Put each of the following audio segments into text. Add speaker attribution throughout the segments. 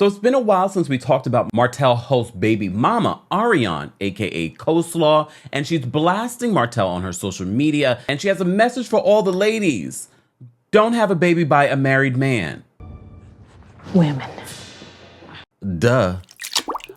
Speaker 1: So it's been a while since we talked about Martell Holt's baby mama, Ariane, aka Coleslaw, and she's blasting Martell on her social media, and she has a message for all the ladies. Don't have a baby by a married man.
Speaker 2: Women.
Speaker 1: Duh.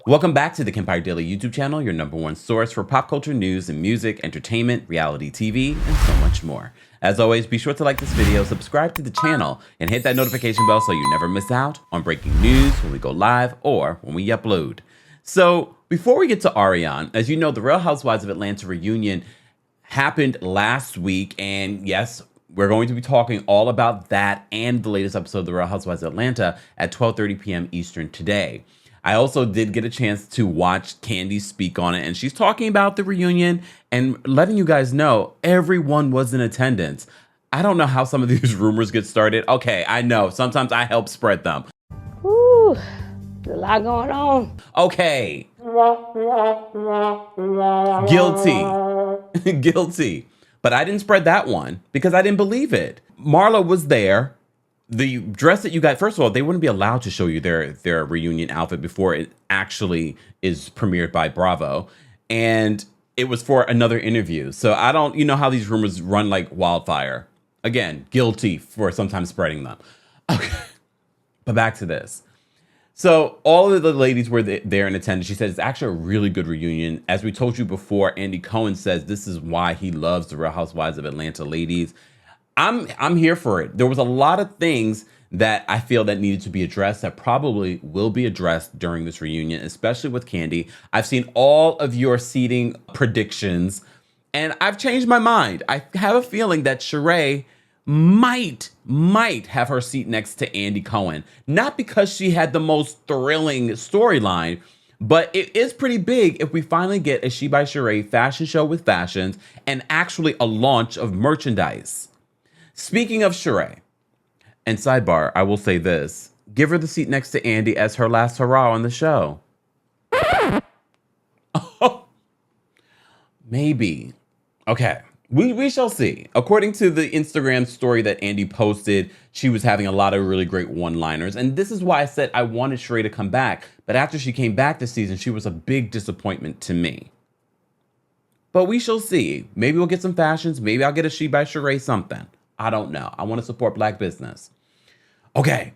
Speaker 1: Welcome back to the Kempire Daily YouTube channel, your #1 source for pop culture news and music, entertainment, reality TV, and so much more. As always, be sure to like this video, subscribe to the channel, and hit that notification bell so you never miss out on breaking news when we go live or when we upload. So before we get to Ariane, as you know, the Real Housewives of Atlanta reunion happened last week, and yes, we're going to be talking all about that and the latest episode of the Real Housewives of Atlanta at 12:30 p.m. Eastern today. I also did get a chance to watch Kandi speak on it, and she's talking about the reunion and letting you guys know everyone was in attendance. I don't know how some of these rumors get started. Okay, I know. Sometimes I help spread them.
Speaker 2: Woo, there's a lot going on.
Speaker 1: Okay. Guilty. Guilty. But I didn't spread that one because I didn't believe it. Marlo was there. The dress that you got, first of all, they wouldn't be allowed to show you their reunion outfit before it actually is premiered by Bravo. And it was for another interview. So I don't, you know how these rumors run like wildfire. Again, guilty for sometimes spreading them. Okay, but back to this. So all of the ladies were there in attendance. She said it's actually a really good reunion. As we told you before, Andy Cohen says this is why he loves the Real Housewives of Atlanta ladies. I'm here for it. There was a lot of things that I feel that needed to be addressed that probably will be addressed during this reunion, especially with Kandi. I've seen all of your seating predictions, and I've changed my mind. I have a feeling that Sheree might have her seat next to Andy Cohen. Not because she had the most thrilling storyline, but it is pretty big if we finally get a She by Sheree fashion show with fashions and actually a launch of merchandise. Speaking of Sheree, and sidebar, I will say this. Give her the seat next to Andy as her last hurrah on the show. Oh, maybe. Okay, we shall see. According to the Instagram story that Andy posted, she was having a lot of really great one-liners. And this is why I said I wanted Sheree to come back. But after she came back this season, she was a big disappointment to me. But we shall see. Maybe we'll get some fashions. Maybe I'll get a She by Sheree something. I don't know. I want to support Black business. Okay.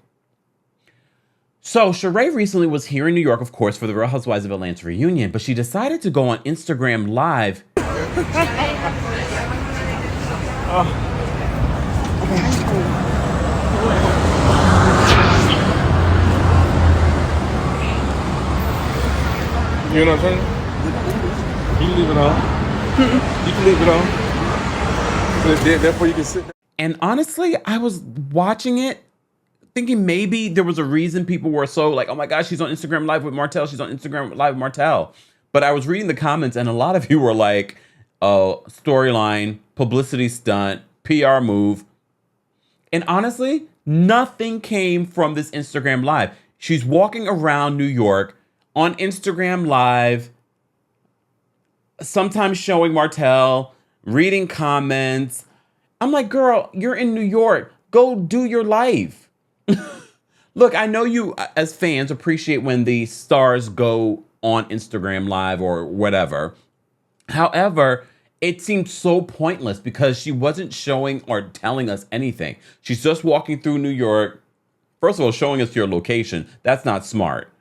Speaker 1: So Sheree recently was here in New York, of course, for the Real Housewives of Atlanta reunion, but she decided to go on Instagram Live.
Speaker 3: You know what I'm saying? You can leave it on. You can leave it on. Therefore you can sit down.
Speaker 1: And honestly, I was watching it thinking maybe there was a reason people were so like, oh my gosh, she's on Instagram Live with Martell. She's on Instagram Live with Martell. But I was reading the comments and a lot of you were like, oh, storyline, publicity stunt, PR move. And honestly, nothing came from this Instagram Live. She's walking around New York on Instagram Live, sometimes showing Martell, reading comments. I'm like, girl, you're in New York. Go do your life. Look, I know you as fans appreciate when the stars go on Instagram Live or whatever. However, it seemed so pointless because she wasn't showing or telling us anything. She's just walking through New York. First of all, showing us your location. That's not smart.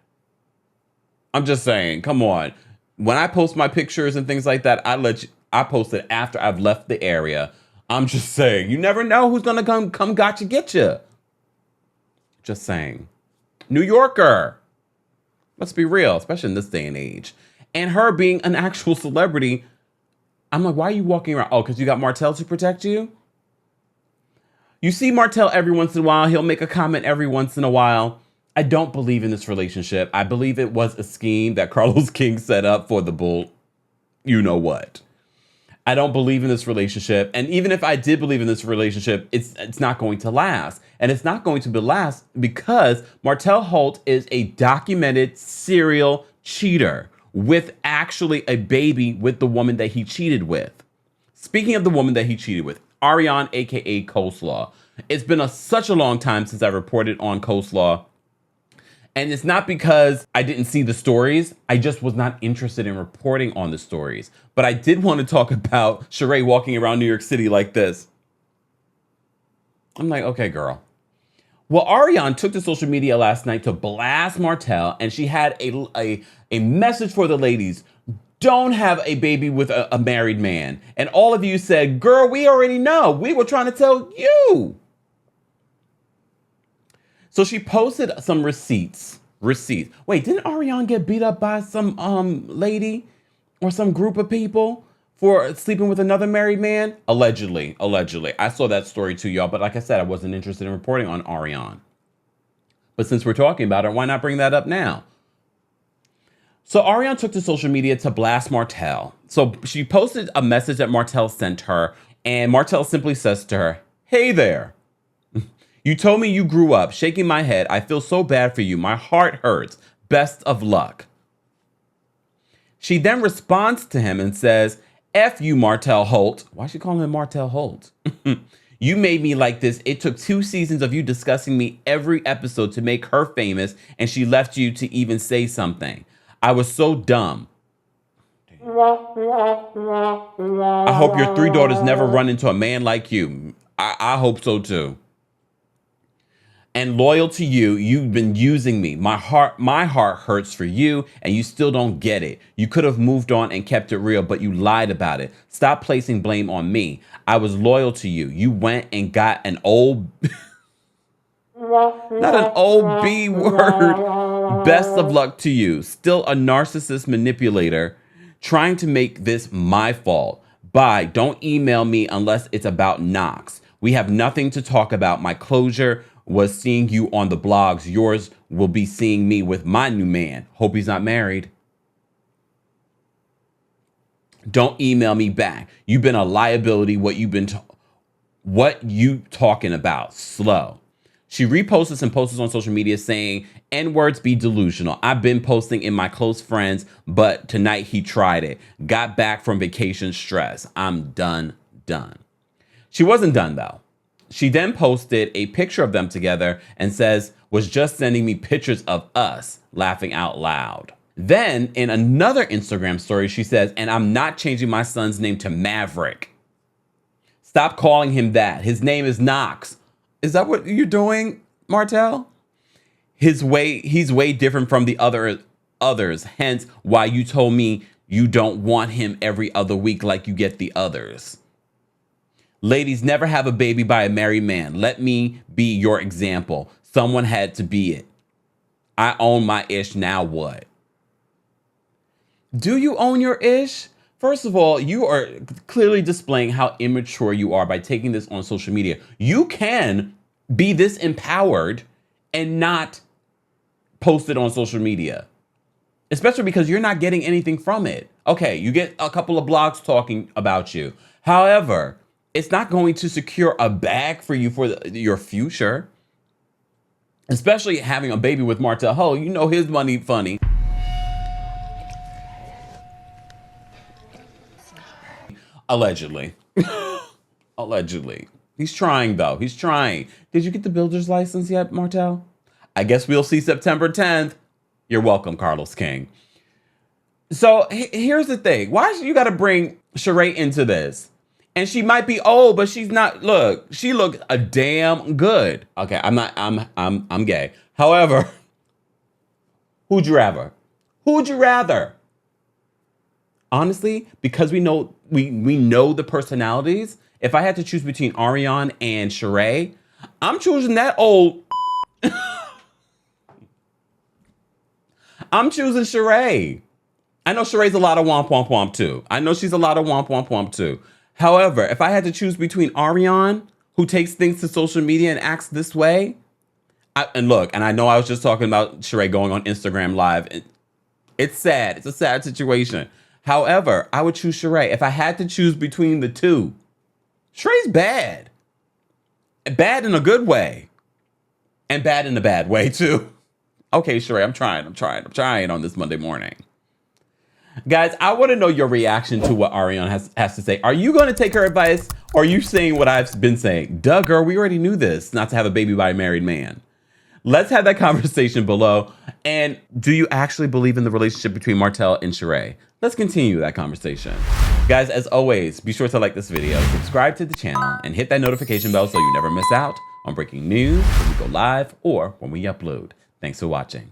Speaker 1: I'm just saying, come on. When I post my pictures and things like that, I post it after I've left the area. I'm just saying, you never know who's gonna come gotcha get you. Just saying. New Yorker. Let's be real, especially in this day and age. And her being an actual celebrity, I'm like, why are you walking around? Oh, because you got Martell to protect you? You see Martell every once in a while. He'll make a comment every once in a while. I don't believe in this relationship. I believe it was a scheme that Carlos King set up for the bull. You know what? I don't believe in this relationship. And even if I did believe in this relationship, it's not going to last. And it's not going to last because Martell Holt is a documented serial cheater with actually a baby with the woman that he cheated with. Speaking of the woman that he cheated with, Ariane, aka Coleslaw. It's been such a long time since I reported on Coleslaw. And it's not because I didn't see the stories. I just was not interested in reporting on the stories. But I did want to talk about Sheree walking around New York City like this. I'm like, okay, girl. Well, Ariane took to social media last night to blast Martell, and she had a message for the ladies. Don't have a baby with a married man. And all of you said, girl, we already know. We were trying to tell you. So she posted some receipts. Wait, didn't Ariane get beat up by some lady or some group of people for sleeping with another married man? Allegedly. I saw that story too, y'all. But like I said, I wasn't interested in reporting on Ariane. But since we're talking about her, why not bring that up now? So Ariane took to social media to blast Martell. So she posted a message that Martell sent her. And Martell simply says to her, hey there. You told me you grew up, shaking my head. I feel so bad for you. My heart hurts. Best of luck. She then responds to him and says, F you, Martell Holt. Why is she calling him Martell Holt? You made me like this. It took 2 seasons of you discussing me every episode to make her famous, and she left you to even say something. I was so dumb. I hope your 3 daughters never run into a man like you. I hope so too. And loyal to you, you've been using me. My heart hurts for you, and you still don't get it. You could have moved on and kept it real, but you lied about it. Stop placing blame on me. I was loyal to you. You went and got an old, not an old B word. Best of luck to you. Still a narcissist manipulator trying to make this my fault. Bye. Don't email me unless it's about Knox. We have nothing to talk about. My closure was seeing you on the blogs. Yours will be seeing me with my new man. Hope he's not married. Don't email me back. You've been a liability. What you talking about? Slow. She reposts and posts on social media saying, N-words be delusional. I've been posting in my close friends, but tonight he tried it. Got back from vacation stress. I'm done. She wasn't done though. She then posted a picture of them together and says, was just sending me pictures of us laughing out loud. Then in another Instagram story, she says, and I'm not changing my son's name to Maverick. Stop calling him that. His name is Knox. Is that what you're doing, Martell? He's way different from the others. Hence why you told me you don't want him every other week like you get the others. Ladies, never have a baby by a married man. Let me be your example. Someone had to be it. I own my ish. Now what? Do you own your ish? First of all, you are clearly displaying how immature you are by taking this on social media. You can be this empowered and not post it on social media, especially because you're not getting anything from it. Okay, you get a couple of blogs talking about you. However, it's not going to secure a bag for you for your future, especially having a baby with Martell Holt. You know his money funny. Allegedly. Allegedly. He's trying, though. He's trying. Did you get the builder's license yet, Martell? I guess we'll see September 10th. You're welcome, Carlos King. So here's the thing. Why you got to bring Sheree into this? And she might be old, but she's not. Look, she looked a damn good. Okay, I'm gay. However, who'd you rather? Who'd you rather? Honestly, because we know the personalities. If I had to choose between Ariane and Sheree, I'm choosing that old. I'm choosing Sheree. I know Sheree's a lot of womp womp womp too. I know she's a lot of womp womp womp too. However, if I had to choose between Ariane, who takes things to social media and acts this way, and I know I was just talking about Sheree going on Instagram Live. It's sad. It's a sad situation. However, I would choose Sheree. If I had to choose between the two, Sheree's bad. Bad in a good way. And bad in a bad way, too. Okay, Sheree, I'm trying on this Monday morning. Guys, I want to know your reaction to what Ariane has to say. Are you going to take her advice, or are you saying what I've been saying? Duh, girl, we already knew this, not to have a baby by a married man. Let's have that conversation below. And do you actually believe in the relationship between Martell and Sheree? Let's continue that conversation. Guys, as always, be sure to like this video, subscribe to the channel, and hit that notification bell so you never miss out on breaking news when we go live or when we upload. Thanks for watching.